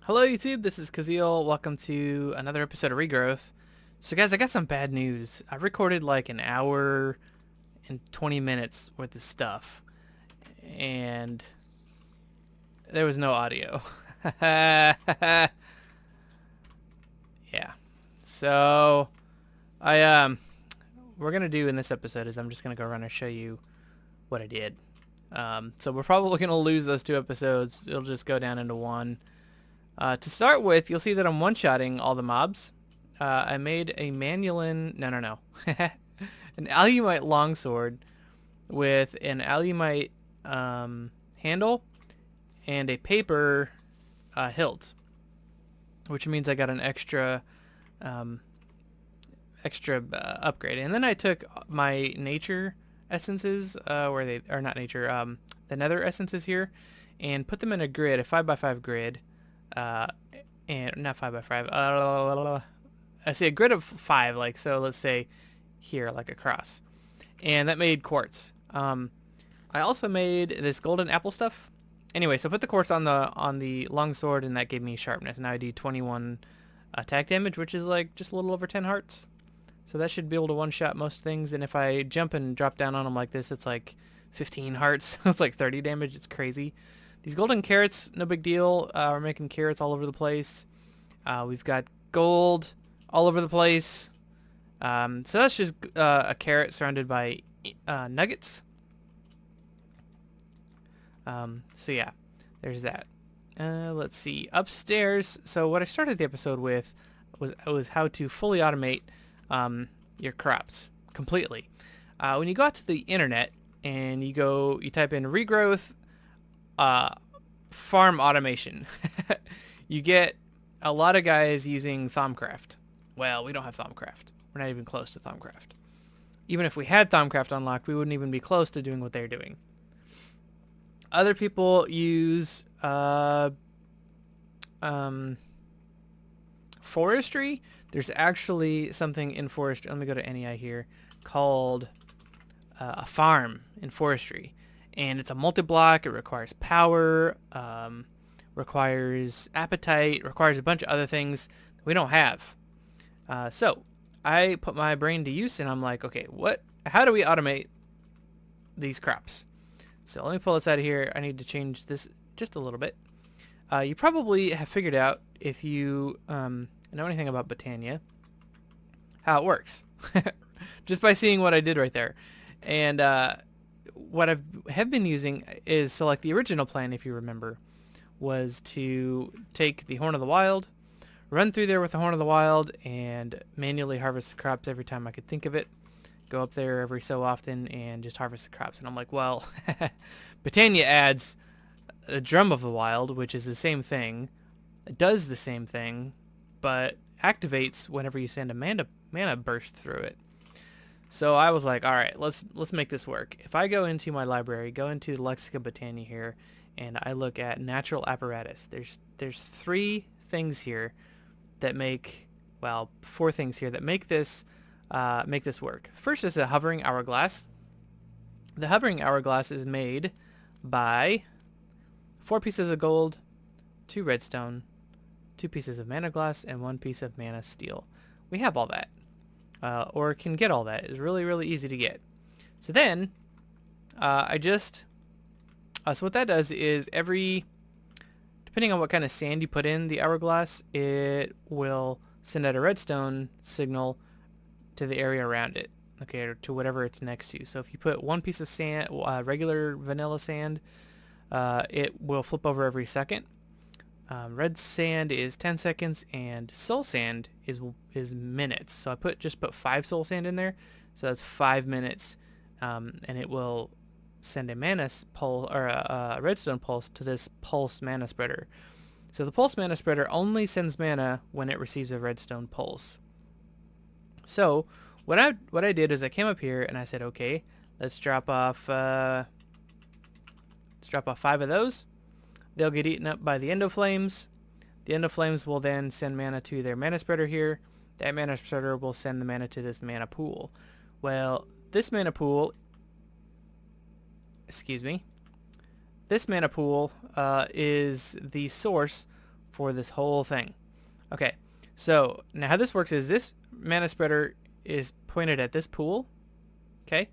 Hello YouTube, this is Kuzil. Welcome to another episode of Regrowth. So guys, I got some bad news. I recorded like an hour and 20 minutes worth of stuff, and there was no audio. Yeah. So, we're gonna do in this episode is I'm just gonna go around and show you what I did. So we're probably gonna lose those two episodes. It'll just go down into one. To start with, you'll see that I'm one-shotting all the mobs. I made a Manulin, no, an Alumite longsword with an Alumite handle and a paper hilt, which means I got an um, extra upgrade. And then I took my nature essences, where they are not nature, the nether essences here, and put them in a grid, a 5x5 grid. And not 5x5. I see a grid of 5, like so. Let's say here, like across, and that made quartz. I also made this golden apple stuff. Anyway, so put the quartz on the longsword, and that gave me sharpness. Now I do 21 attack damage, which is like just a little over 10 hearts. So that should be able to one-shot most things. And if I jump and drop down on them like this, it's like 15 hearts. It's like 30 damage. It's crazy. These golden carrots, no big deal. We're making carrots all over the place. We've got gold all over the place. So that's just a carrot surrounded by nuggets. So yeah, there's that. Let's see. Upstairs, so what I started the episode with was how to fully automate your crops completely. When you go out to the internet and you type in regrowth farm automation, you get a lot of guys using Thaumcraft. Well, we don't have Thaumcraft. We're not even close to Thaumcraft. Even if we had Thaumcraft unlocked, we wouldn't even be close to doing what they're doing. Other people use Forestry. There's actually something in Forestry. Let me go to NEI here called a farm in Forestry. And it's a multi-block. It requires power, requires appetite, requires a bunch of other things we don't have. So I put my brain to use, and I'm like, okay, how do we automate these crops? So let me pull this out of here. I need to change this just a little bit. You probably have figured out, if you know anything about Botania, how it works. Just by seeing what I did right there. And what I have been using is, so like the original plan, if you remember, was to take the Horn of the Wild, run through there with the Horn of the Wild, and manually harvest the crops every time I could think of it. Go up there every so often and just harvest the crops. And I'm like, well, Botania adds a Drum of the Wild, which is the same thing. It does the same thing, but activates whenever you send a mana burst through it. So I was like, all right, let's make this work. If I go into my library, go into Lexica Botania here, and I look at natural apparatus, there's 3 things here that make, well, 4 things here that make this work. First is a hovering hourglass. The hovering hourglass is made by 4 pieces of gold, 2 redstone, 2 pieces of mana glass, and 1 piece of mana steel. We have all that. Or can get all that. It's really, really easy to get. So then, so what that does is depending on what kind of sand you put in the hourglass, it will send out a redstone signal to the area around it, okay, or to whatever it's next to. So if you put 1 piece of sand, regular vanilla sand, it will flip over every second. Red sand is 10 seconds, and soul sand is minutes. So I just put 5 soul sand in there, so that's 5 minutes, and it will send a mana pulse, or a redstone pulse, to this pulse mana spreader. So the pulse mana spreader only sends mana when it receives a redstone pulse. So what I did is I came up here and I said, okay, let's drop off 5 of those. They'll get eaten up by the Endoflames. The Endoflames will then send mana to their mana spreader here. That mana spreader will send the mana to this mana pool. Well, this mana pool, is the source for this whole thing. Okay, so now how this works is this mana spreader is pointed at this pool, okay?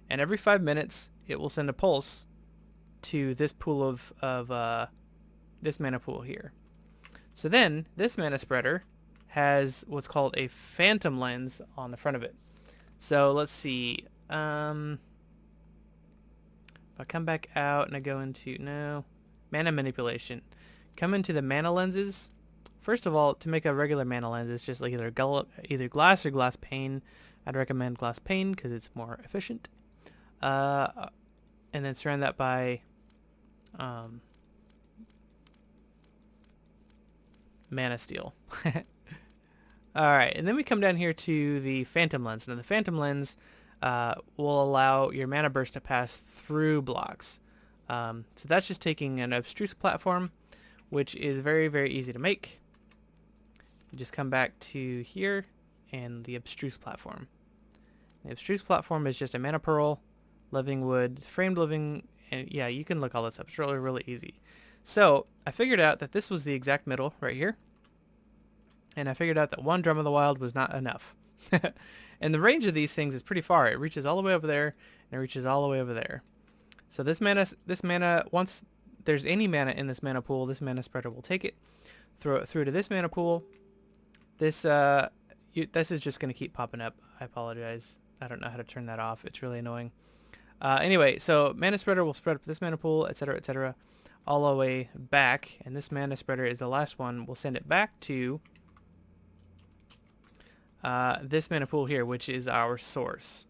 And every 5 minutes, it will send a pulse to this pool of this mana pool here. So then, this mana spreader has what's called a phantom lens on the front of it. So let's see. If I come back out and I go into, no, mana manipulation. Come into the mana lenses. First of all, to make a regular mana lens, it's just like either glass or glass pane. I'd recommend glass pane because it's more efficient. And then surround that by mana steel. Alright, and then we come down here to the phantom lens. Now the phantom lens will allow your mana burst to pass through blocks. So that's just taking an abstruse platform, which is very, very easy to make. You just come back to here and the abstruse platform. The abstruse platform is just a mana pearl, living wood, framed living, and yeah, you can look all this up. It's really, really easy. So I figured out that this was the exact middle right here. And I figured out that one Drum of the Wild was not enough. And the range of these things is pretty far. It reaches all the way over there, and it reaches all the way over there. So this mana, once there's any mana in this mana pool, this mana spreader will take it, throw it through to this mana pool. This is just going to keep popping up. I apologize. I don't know how to turn that off. It's really annoying. Anyway, so mana spreader will spread up this mana pool, etc., all the way back. And this mana spreader is the last one. We'll send it back to this mana pool here, which is our source.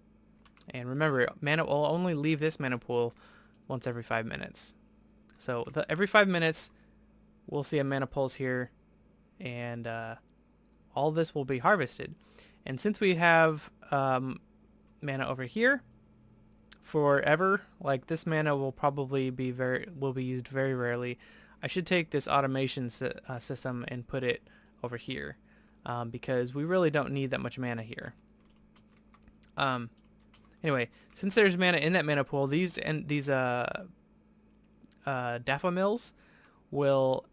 And remember, mana will only leave this mana pool once every 5 minutes. So every 5 minutes, we'll see a mana pulse here, and all this will be harvested. And since we have mana over here forever, like this mana will probably be used very rarely. I should take this automation system and put it over here, because we really don't need that much mana here. Anyway, since there's mana in that mana pool, these daffodils will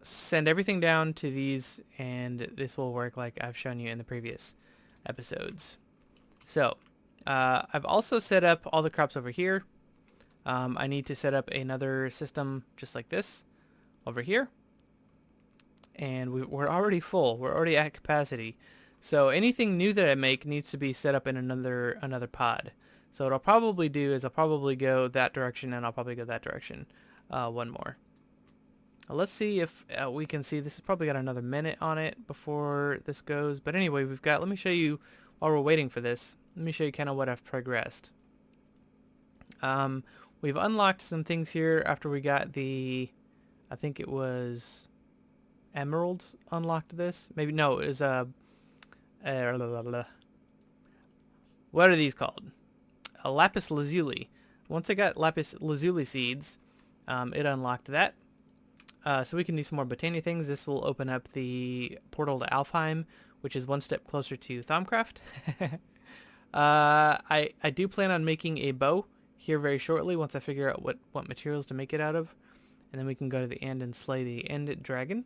send everything down to these, and this will work like I've shown you in the previous episodes. So I've also set up all the crops over here. I need to set up another system just like this over here, and we're already full. We're already at capacity. So anything new that I make needs to be set up in another pod. So what I'll probably do is I'll probably go that direction, and I'll probably go that direction one more. Let's see if we can see. This has probably got another minute on it before this goes. But anyway, let me show you, while we're waiting for this, let me show you kind of what I've progressed. We've unlocked some things here after we got the, I think it was emeralds unlocked this. Maybe, no, it was what are these called? A lapis lazuli. Once I got lapis lazuli seeds, it unlocked that. So we can do some more botany things. This will open up the portal to Alfheim, which is one step closer to Thaumcraft. I do plan on making a bow here very shortly once I figure out what materials to make it out of. And then we can go to the end and slay the end dragon.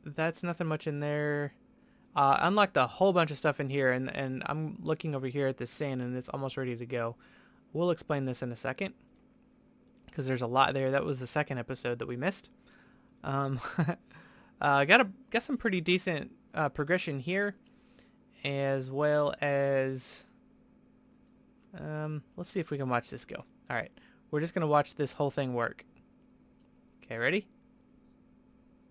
That's nothing much in there. Unlocked a whole bunch of stuff in here, and I'm looking over here at this sand, and it's almost ready to go. We'll explain this in a second, because there's a lot there. That was the second episode that we missed. Got some pretty decent progression here, as well as let's see if we can watch this go. All right, we're just gonna watch this whole thing work. Okay, ready?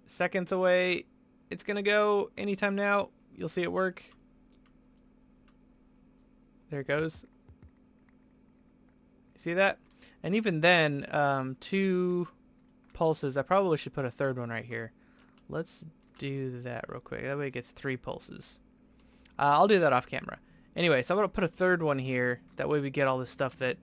Seconds away. It's gonna go anytime now. You'll see it work. There it goes. See that? And even then, 2 pulses. I probably should put a third one right here. Let's do that real quick. That way it gets 3 pulses. I'll do that off camera. Anyway, so I'm going to put a third one here. That way we get all the stuff that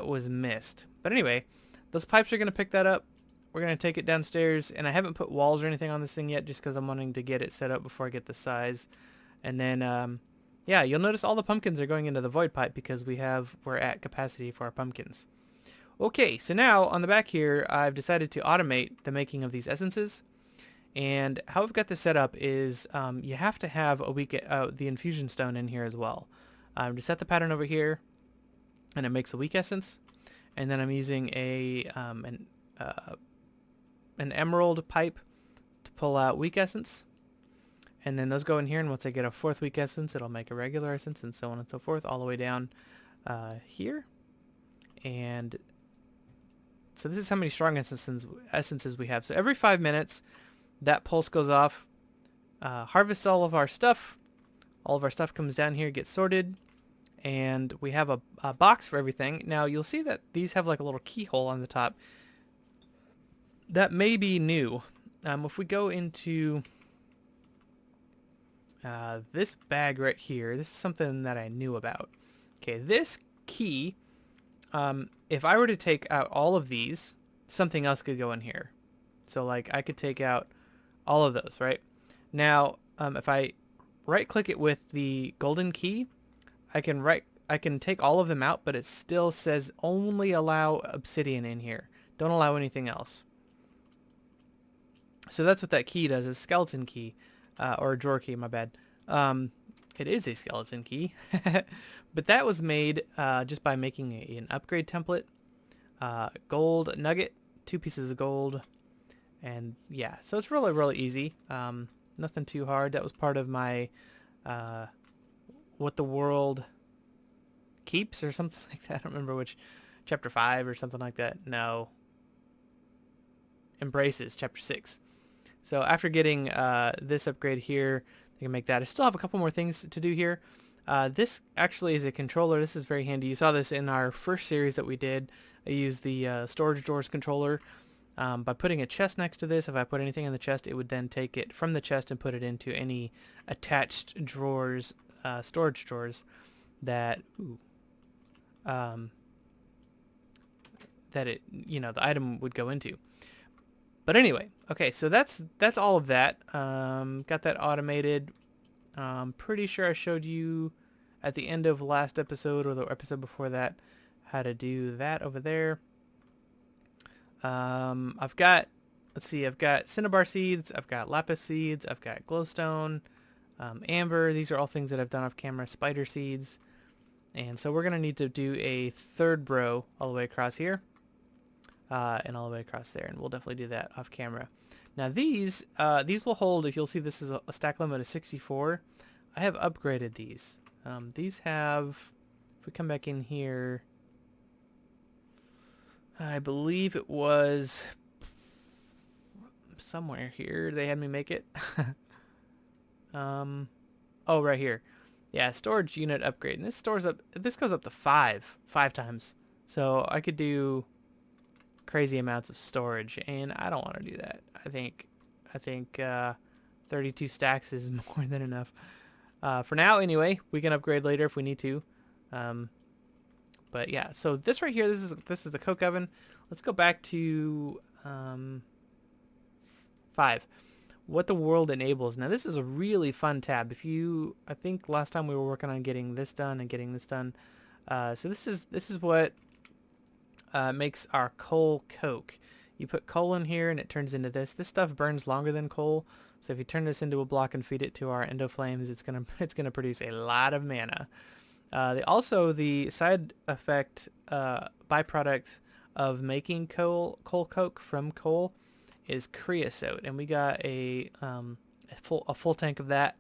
was missed. But anyway, those pipes are going to pick that up. We're going to take it downstairs. And I haven't put walls or anything on this thing yet, just because I'm wanting to get it set up before I get the size. And then, yeah, you'll notice all the pumpkins are going into the void pipe because we're at capacity for our pumpkins. Okay, so now on the back here, I've decided to automate the making of these essences. And how I've got this set up is you have to have the infusion stone in here as well. To set the pattern over here, and it makes a weak essence. And then I'm using an emerald pipe to pull out weak essence. And then those go in here, and once I get a fourth weak essence, it'll make a regular essence, and so on and so forth, all the way down here. And so this is how many strong essences we have. So every 5 minutes, that pulse goes off, harvests all of our stuff. All of our stuff comes down here, gets sorted, and we have a box for everything. Now you'll see that these have like a little keyhole on the top. That may be new. If we go into this bag right here, this is something that I knew about. Okay, this key, if I were to take out all of these, something else could go in here. So like I could take out all of those, right? Now, if I right click it with the golden key, I can take all of them out, but it still says only allow obsidian in here. Don't allow anything else. So that's what that key does, is skeleton key, or a drawer key, my bad. It is a skeleton key, but that was made just by making an upgrade template. Gold nugget, 2 pieces of gold, and yeah, so it's really, really easy. Nothing too hard. That was part of my what the world keeps or something like that. I don't remember which, chapter 5 or something like that. No, embraces, chapter 6. So after getting this upgrade here, I can make that. I still have a couple more things to do here. This actually is a controller. This is very handy. You saw this in our first series that we did. I used the storage drawers controller. By putting a chest next to this, if I put anything in the chest, it would then take it from the chest and put it into any attached drawers, storage drawers that, that it, the item would go into. But anyway, okay, so that's all of that. Got that automated. Pretty sure I showed you at the end of last episode or the episode before that how to do that over there. I've got, let's see, I've got cinnabar seeds, I've got lapis seeds, I've got glowstone, amber. These are all things that I've done off camera. Spider seeds. And so we're going to need to do a third row all the way across here. And all the way across there, and we'll definitely do that off camera. Now these will hold, if you'll see this is a stack limit of 64. I have upgraded these. These have, if we come back in here, I believe it was somewhere here they had me make it. Oh, right here. Yeah, storage unit upgrade. And this goes up to 5 times. So I could do crazy amounts of storage, and I don't want to do that. I think 32 stacks is more than enough. For now anyway. We can upgrade later if we need to. But yeah, so this right here, this is the coke oven. Let's go back to 5. What the world enables. Now this is a really fun tab. I think last time we were working on getting this done and getting this done. So this is what makes our coal coke. You put coal in here and it turns into this. This stuff burns longer than coal. So if you turn this into a block and feed it to our endo flames, it's gonna produce a lot of mana. The side effect byproduct of making coal coke from coal is creosote, and we got a full tank of that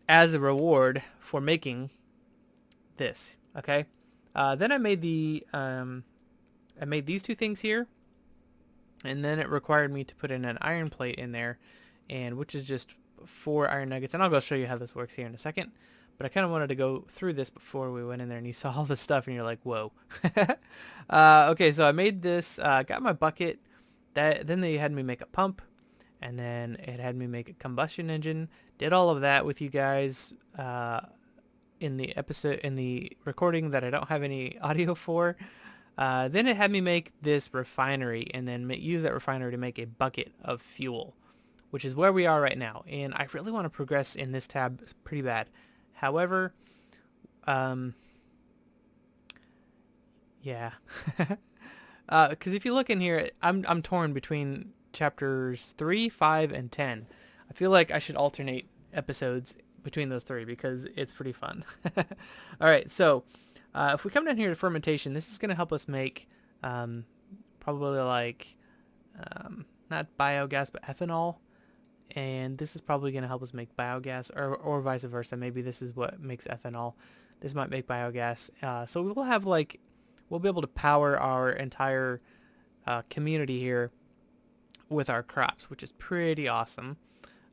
as a reward for making this. Okay, then I made these 2 things here, and then it required me to put in an iron plate in there, and which is just 4 iron nuggets, and I'll go show you how this works here in a second. But I kind of wanted to go through this before we went in there, and you saw all this stuff, and you're like, whoa. Okay, so I made this, got my bucket. Then they had me make a pump, and then it had me make a combustion engine. Did all of that with you guys in the recording that I don't have any audio for. Then it had me make this refinery, and then use that refinery to make a bucket of fuel, which is where we are right now. And I really want to progress in this tab pretty bad. However, Yeah. Because if you look in here, I'm torn between chapters 3, 5, and 10. I feel like I should alternate episodes between those three because it's pretty fun. All right, so if we come down here to fermentation, this is going to help us make um, probably like not biogas but ethanol, and this is probably going to help us make biogas, or vice versa. Maybe this is what makes ethanol. This might make biogas. So we'll have like we'll be able to power our entire community here with our crops, which is pretty awesome.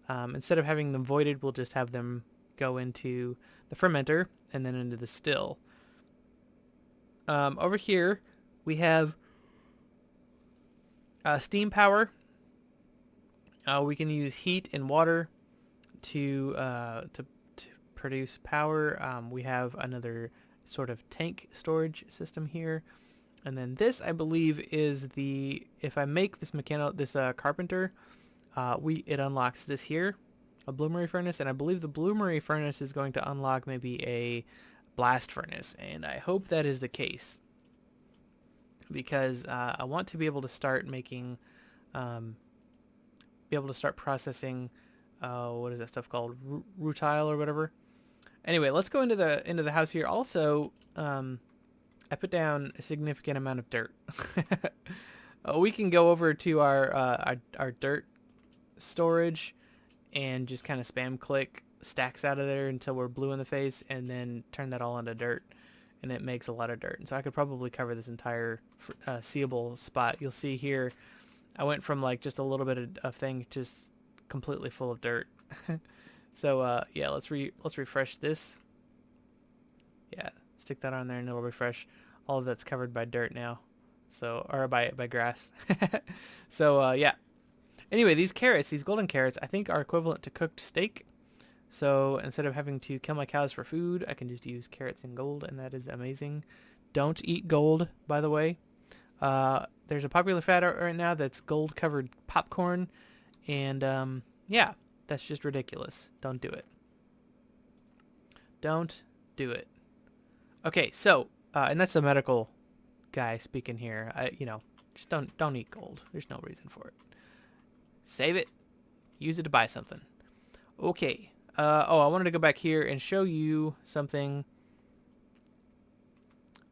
Instead of having them voided, we'll just have them go into the fermenter and then into the still. Over here, we have steam power. We can use heat and water to produce power. We have another sort of tank storage system here. And then this, I believe, is the, if I make this carpenter, it unlocks this here, a bloomery furnace, and I believe the bloomery furnace is going to unlock maybe a blast furnace, and I hope that is the case, because I want to be able to start making, processing, what is that stuff called, rutile or whatever. Anyway, let's go into the house here. Also, I put down a significant amount of dirt. We can go over to our dirt storage and just kind of spam click stacks out of there until we're blue in the face, and then turn that all into dirt, and it makes a lot of dirt. And so I could probably cover this entire seeable spot. You'll see here I went from like just a little bit of thing just completely full of dirt. So yeah, let's refresh this. Yeah, stick that on there and it'll refresh. All of that's covered by dirt now, so, or by grass. So yeah. Anyway, these carrots, these golden carrots, I think are equivalent to cooked steak. So instead of having to kill my cows for food, I can just use carrots and gold, and that is amazing. Don't eat gold, by the way. There's a popular fad right now that's gold-covered popcorn, and yeah, that's just ridiculous. Don't do it. Don't do it. Okay, so, and that's the medical guy speaking here. Just don't eat gold. There's no reason for it. Save it. Use it to buy something. Okay. I wanted to go back here and show you something.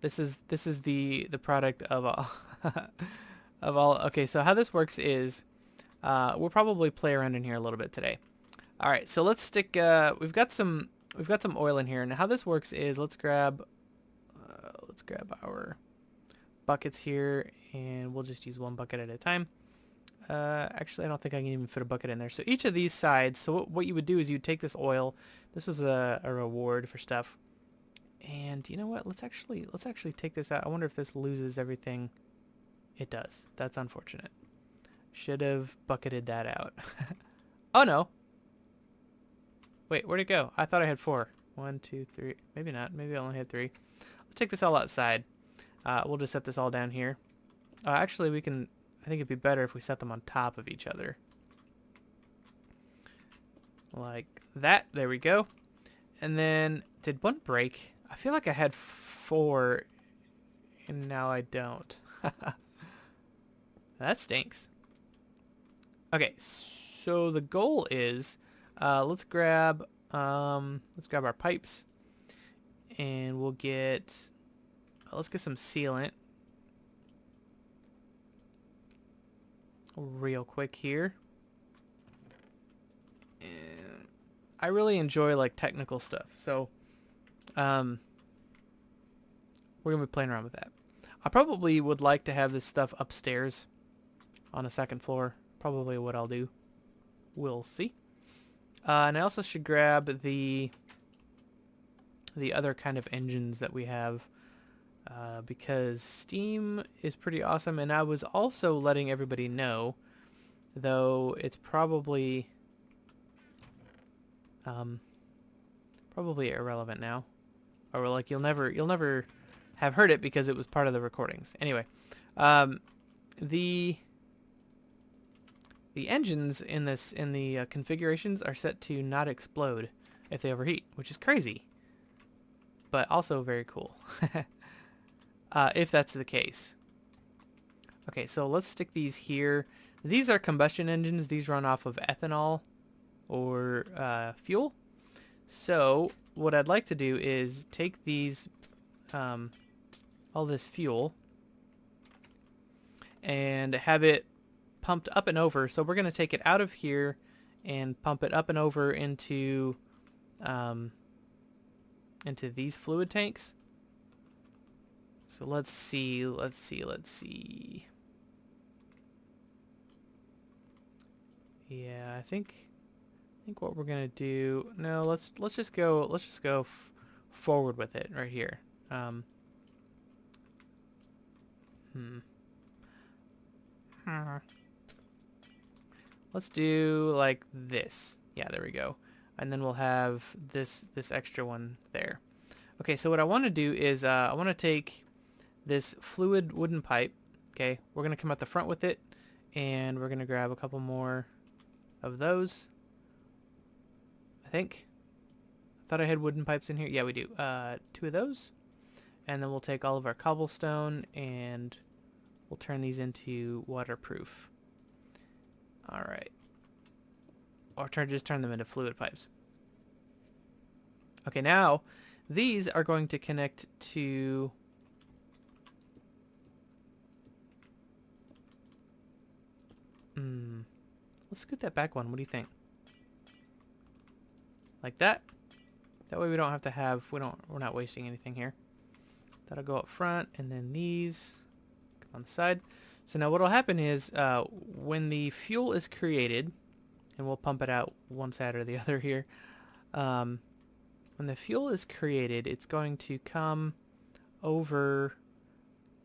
This is the product of all of all. Okay, so how this works is we'll probably play around in here a little bit today. All right, so let's stick. We've got some oil in here, and how this works is let's grab our buckets here, and we'll just use one bucket at a time. Actually, I don't think I can even fit a bucket in there. So each of these sides, so what you would do is you'd take this oil. This was a reward for stuff. And you know what? Let's actually take this out. I wonder if this loses everything. It does. That's unfortunate. Should have bucketed that out. Oh no. Wait, where'd it go? I thought I had 4. 1, 2, 3. Maybe not. Maybe I only had 3. Let's take this all outside. We'll just set this all down here. Actually, we can... I think it'd be better if we set them on top of each other. Like that. There we go. And then, did one break? I feel like I had 4, and now I don't. That stinks. Okay, so the goal is, let's grab our pipes, and we'll get, let's get some sealant real quick here. And I really enjoy like technical stuff, so we're gonna be playing around with that. I probably would like to have this stuff upstairs on a second floor. Probably what I'll do. We'll see. And I also should grab the other kind of engines that we have, because steam is pretty awesome. And I was also letting everybody know, though it's probably irrelevant now, or like you'll never have heard it because it was part of the recordings. Anyway, the engines in the configurations are set to not explode if they overheat, which is crazy, but also very cool. if that's the case. Okay, so let's stick these here. These are combustion engines. These run off of ethanol or fuel. So what I'd like to do is take these, all this fuel, and have it pumped up and over. So we're going to take it out of here and pump it up and over into these fluid tanks. So let's see. Yeah, I think what we're gonna do. No, let's just go forward with it right here. Let's do like this. Yeah, there we go. And then we'll have this extra one there. Okay, so what I want to do is I want to take this fluid wooden pipe. Okay, we're gonna come out the front with it, and we're gonna grab a couple more of those. I think. I thought I had wooden pipes in here. Yeah, we do. 2 of those. And then we'll take all of our cobblestone and we'll turn these into waterproof. Alright. Or just turn them into fluid pipes. Okay, now these are going to connect to... Let's scoot that back one. What do you think? Like that? That way we don't have to have... We're not wasting anything here. That'll go up front, and then these come on the side. So now what will happen is when the fuel is created, and we'll pump it out one side or the other here. When the fuel is created, it's going to come over...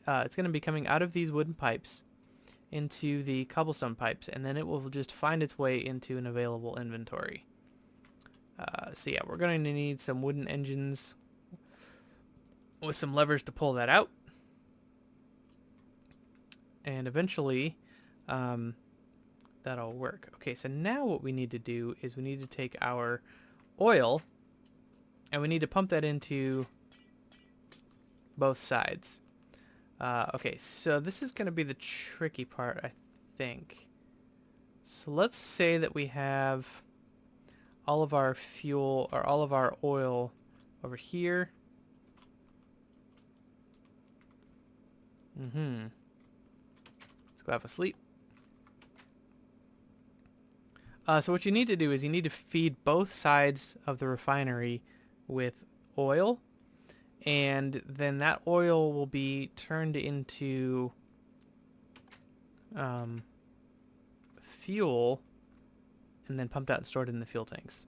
it's going to be coming out of these wooden pipes into the cobblestone pipes, and then it will just find its way into an available inventory. So yeah, we're going to need some wooden engines with some levers to pull that out. And eventually, that'll work. Okay, so now what we need to do is we need to take our oil and we need to pump that into both sides. Okay, so this is going to be the tricky part, I think. So let's say that we have all of our fuel or all of our oil over here. Let's go have a sleep. So what you need to do is you need to feed both sides of the refinery with oil, and then that oil will be turned into fuel and then pumped out and stored in the fuel tanks.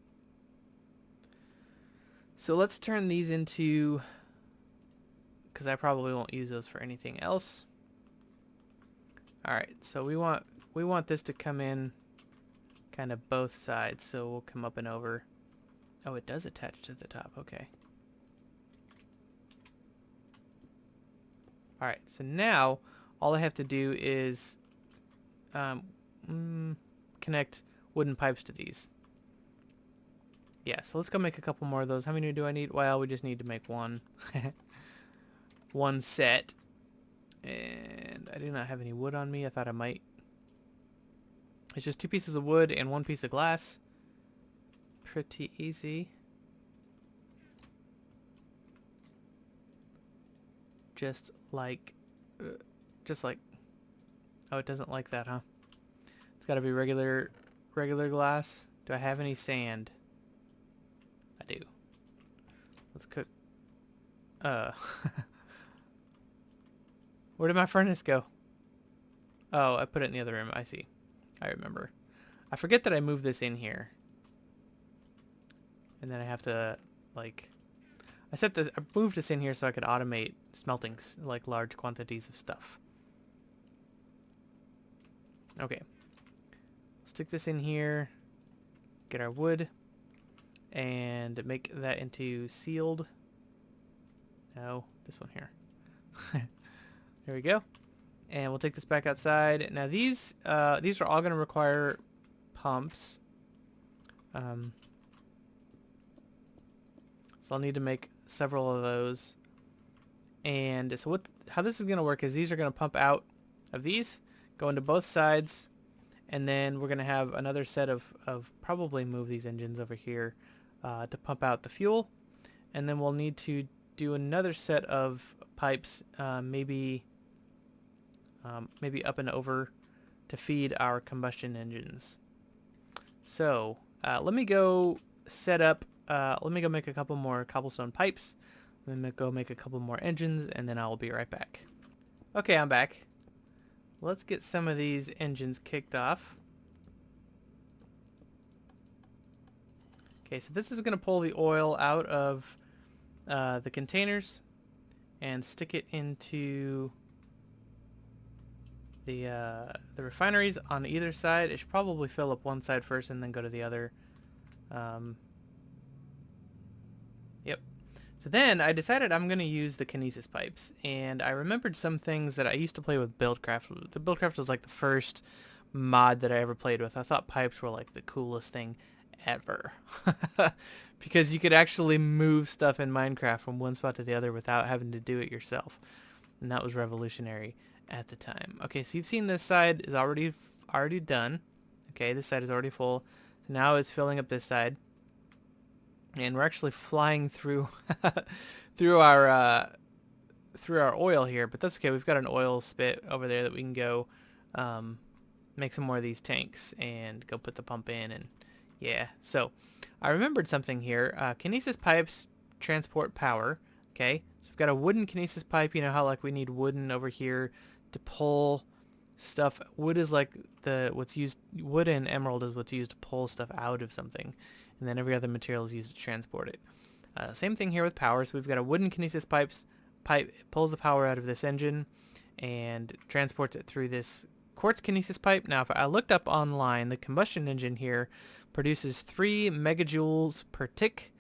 So let's turn these into, because I probably won't use those for anything else. Alright, so we want this to come in kind of both sides, so we'll come up and over. Oh, it does attach to the top, okay. Alright, so now all I have to do is connect wooden pipes to these. Yeah, so let's go make a couple more of those. How many do I need? Well, we just need to make one. One set. And I do not have any wood on me. I thought I might. It's just 2 pieces of wood and 1 piece of glass. Pretty easy. Just like... Oh, it doesn't like that, huh? It's got to be regular glass. Do I have any sand? I do. Let's cook. Where did my furnace go? Oh, I put it in the other room. I see. I remember. I forget that I moved this in here. And then I have to, like... I moved this in here so I could automate smelting, like, large quantities of stuff. Okay. Stick this in here. Get our wood. And make that into sealed. No, this one here. There we go. And we'll take this back outside. Now these are all going to require pumps. So I'll need to make several of those. And so how this is going to work is these are going to pump out of these, go into both sides, and then we're going to have another set of probably move these engines over here to pump out the fuel. And then we'll need to do another set of pipes, maybe up and over to feed our combustion engines. So let me go set up, let me go make a couple more cobblestone pipes. Let me go make a couple more engines, and then I'll be right back. Okay, I'm back. Let's get some of these engines kicked off. Okay, so this is going to pull the oil out of the containers and stick it into the refineries on either side. It should probably fill up one side first and then go to the other. Yep. So then I decided I'm going to use the kinesis pipes, and I remembered some things that I used to play with Buildcraft. The Buildcraft was like the first mod that I ever played with. I thought pipes were like the coolest thing ever because you could actually move stuff in Minecraft from one spot to the other without having to do it yourself, and that was revolutionary at the time. Okay, so you've seen this side is already done. Okay, this side is already full. So now it's filling up this side, and we're actually flying through through our oil here, but that's okay. We've got an oil spit over there that we can go make some more of these tanks and go put the pump in. And yeah, so I remembered something here. Kinesis pipes transport power. Okay, so we've got a wooden kinesis pipe. You know how like we need wooden over here to pull stuff. Wood is like wood and emerald is what's used to pull stuff out of something, and then every other material is used to transport it. Same thing here with power. So we've got a wooden kinesis pipe. It pulls the power out of this engine and transports it through this quartz kinesis pipe. Now, if I looked up online, the combustion engine here produces 3 megajoules per tick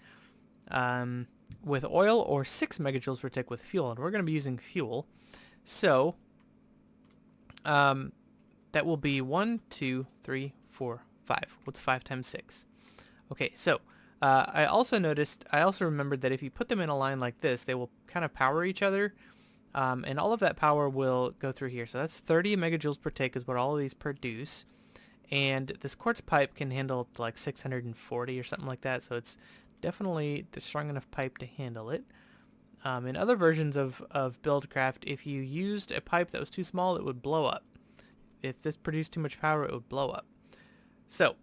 with oil, or 6 megajoules per tick with fuel, and we're going to be using fuel. So that will be 1, 2, 3, 4, 5. What's 5 times 6? Okay, so I also remembered that if you put them in a line like this, they will kind of power each other, and all of that power will go through here. So that's 30 megajoules per tick is what all of these produce, and this quartz pipe can handle up to like 640 or something like that, so it's definitely the strong enough pipe to handle it. In other versions of Buildcraft, if you used a pipe that was too small, it would blow up. If this produced too much power, it would blow up. So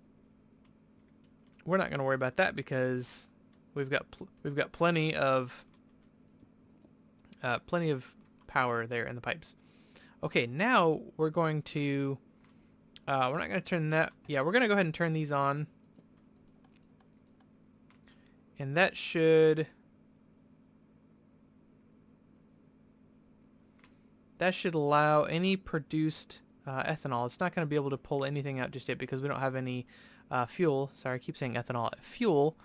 we're not going to worry about that because we've got plenty of power there in the pipes. Okay, now we're going to we're not going to turn that. Yeah, we're going to go ahead and turn these on, and that should allow any produced ethanol. It's not going to be able to pull anything out just yet because we don't have any fuel. Sorry, I keep saying ethanol. Fuel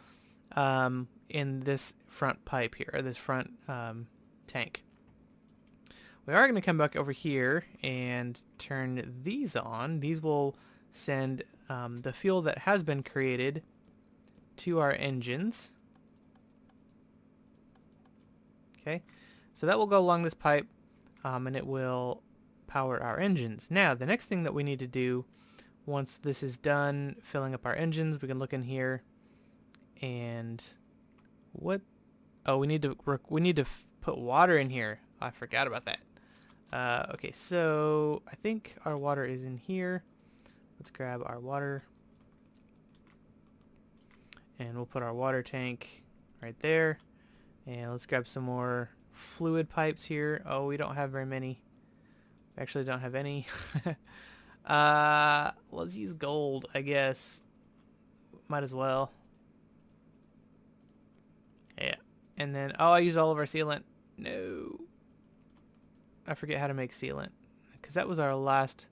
in this front pipe here, or this front tank. We are going to come back over here and turn these on. These will send the fuel that has been created to our engines. Okay, so that will go along this pipe, and it will power our engines. Now, the next thing that we need to do once this is done filling up our engines, we can look in here and what? Oh, we need to put water in here. I forgot about that. Okay, so I think our water is in here. Let's grab our water, and we'll put our water tank right there. And let's grab some more fluid pipes here. Oh, we don't have very many. We actually don't have any. Let's use gold, I guess. Might as well. Yeah. And then, oh, I used all of our sealant. No. I forget how to make sealant, because that was our last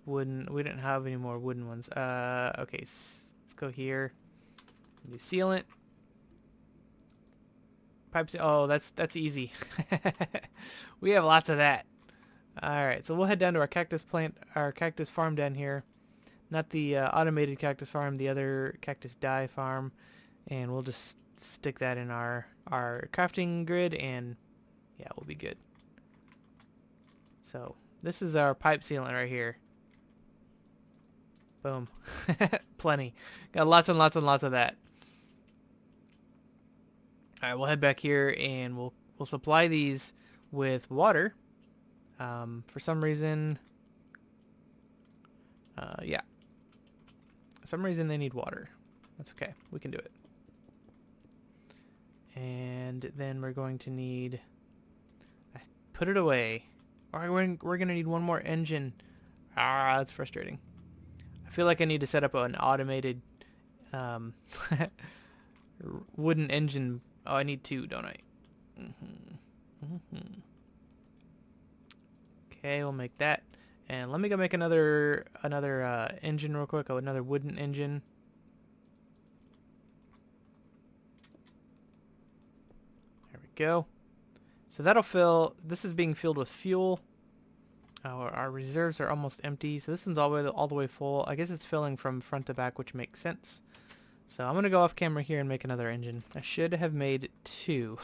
wooden. We didn't have any more wooden ones. Okay, let's go here and do sealant. Pipes. Oh, that's easy. We have lots of that. All right, so we'll head down to our cactus farm down here. Not the automated cactus farm, the other cactus dye farm, and we'll just stick that in our crafting grid and Yeah, we'll be good. So this is our pipe sealant right here. Boom. Plenty. Got lots and lots and lots of that. All right, we'll head back here and we'll supply these with water. For some reason, yeah. For some reason they need water. That's okay. We can do it. And then we're going to need... Put it away. Or we're going to need one more engine. Ah, that's frustrating. I feel like I need to set up an automated wooden engine. Oh, I need two, don't I? Okay, we'll make that. And let me go make another engine real quick. Oh, another wooden engine. There we go. So that'll fill. This is being filled with fuel. Our reserves are almost empty, so this one's all the way full. I guess it's filling from front to back, which makes sense. So I'm going to go off camera here and make another engine. I should have made two.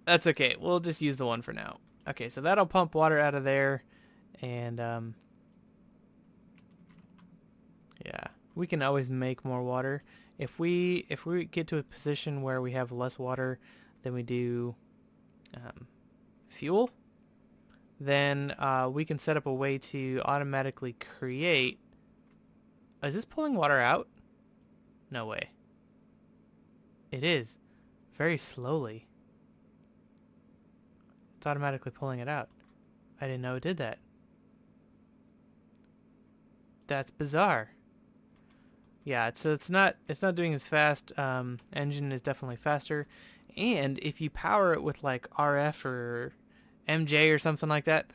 That's okay. We'll just use the one for now. Okay, so that'll pump water out of there. And, yeah, we can always make more water. If we get to a position where we have less water than we do fuel, then we can set up a way to automatically create... Is this pulling water out? No way. It is. Very slowly. It's automatically pulling it out. I didn't know it did that. That's bizarre. Yeah, so it's not doing as fast. Engine is definitely faster. And if you power it with like RF or MJ or something like that,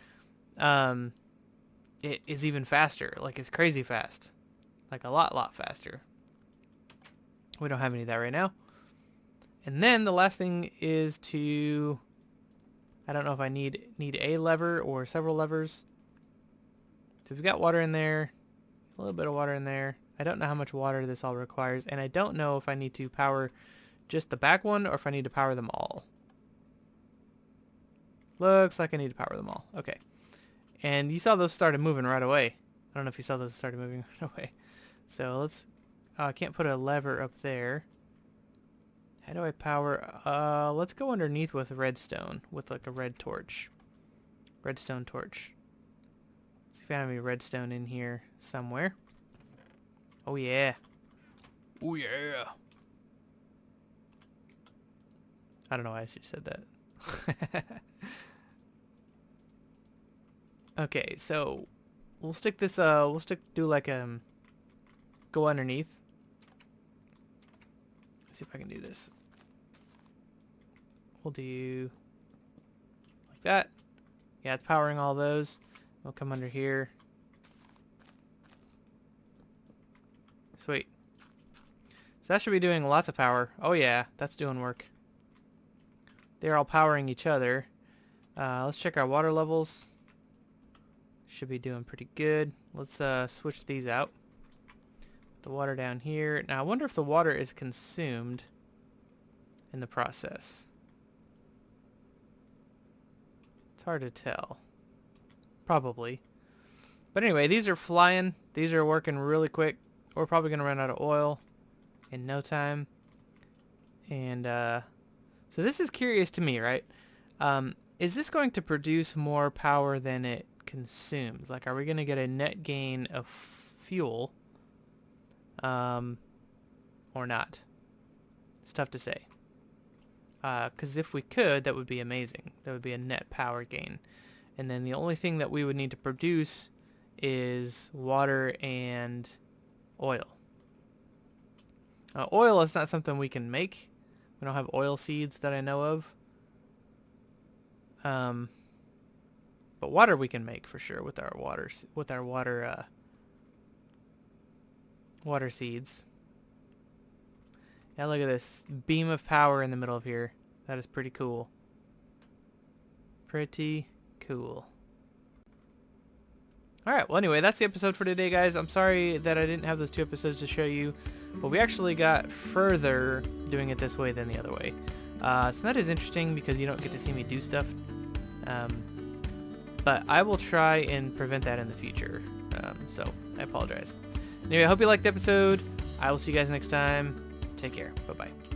it is even faster. Like, it's crazy fast. Like a lot faster. We don't have any of that right now. And then the last thing is to... I don't know if I need a lever or several levers. So we've got water in there. A little bit of water in there. I don't know how much water this all requires. And I don't know if I need to power just the back one or if I need to power them all. Looks like I need to power them all. Okay. And you saw those started moving right away. I don't know if you saw those started moving right away. So let's... I can't put a lever up there. How do I power? Let's go underneath with redstone. With like a red torch. Redstone torch. Let's see if I have any redstone in here somewhere. Oh yeah. Oh yeah. I don't know why I just said that. Okay, so we'll stick this do like go underneath. Let's see if I can do this. We'll do like that. Yeah, it's powering all those. We'll come under here. Sweet. So that should be doing lots of power. Oh yeah, that's doing work. They're all powering each other. Let's check our water levels. Should be doing pretty good. Let's switch these out. The water down here. Now I wonder if the water is consumed in the process. It's hard to tell. Probably. But anyway, these are flying. These are working really quick. We're probably going to run out of oil in no time. And so this is curious to me, right? Is this going to produce more power than it consumes? Like, are we going to get a net gain of fuel or not? It's tough to say. Because if we could, that would be amazing. That would be a net power gain. And then the only thing that we would need to produce is water and oil. Oil is not something we can make. We don't have oil seeds that I know of. But water we can make for sure with our water water seeds. Yeah, look at this beam of power in the middle of here. That is pretty cool. Pretty cool. Alright, well anyway, that's the episode for today, guys. I'm sorry that I didn't have those 2 episodes to show you, but we actually got further doing it this way than the other way. It's not as interesting because you don't get to see me do stuff. But I will try and prevent that in the future. So I apologize. Anyway, I hope you liked the episode. I will see you guys next time. Take care. Bye-bye.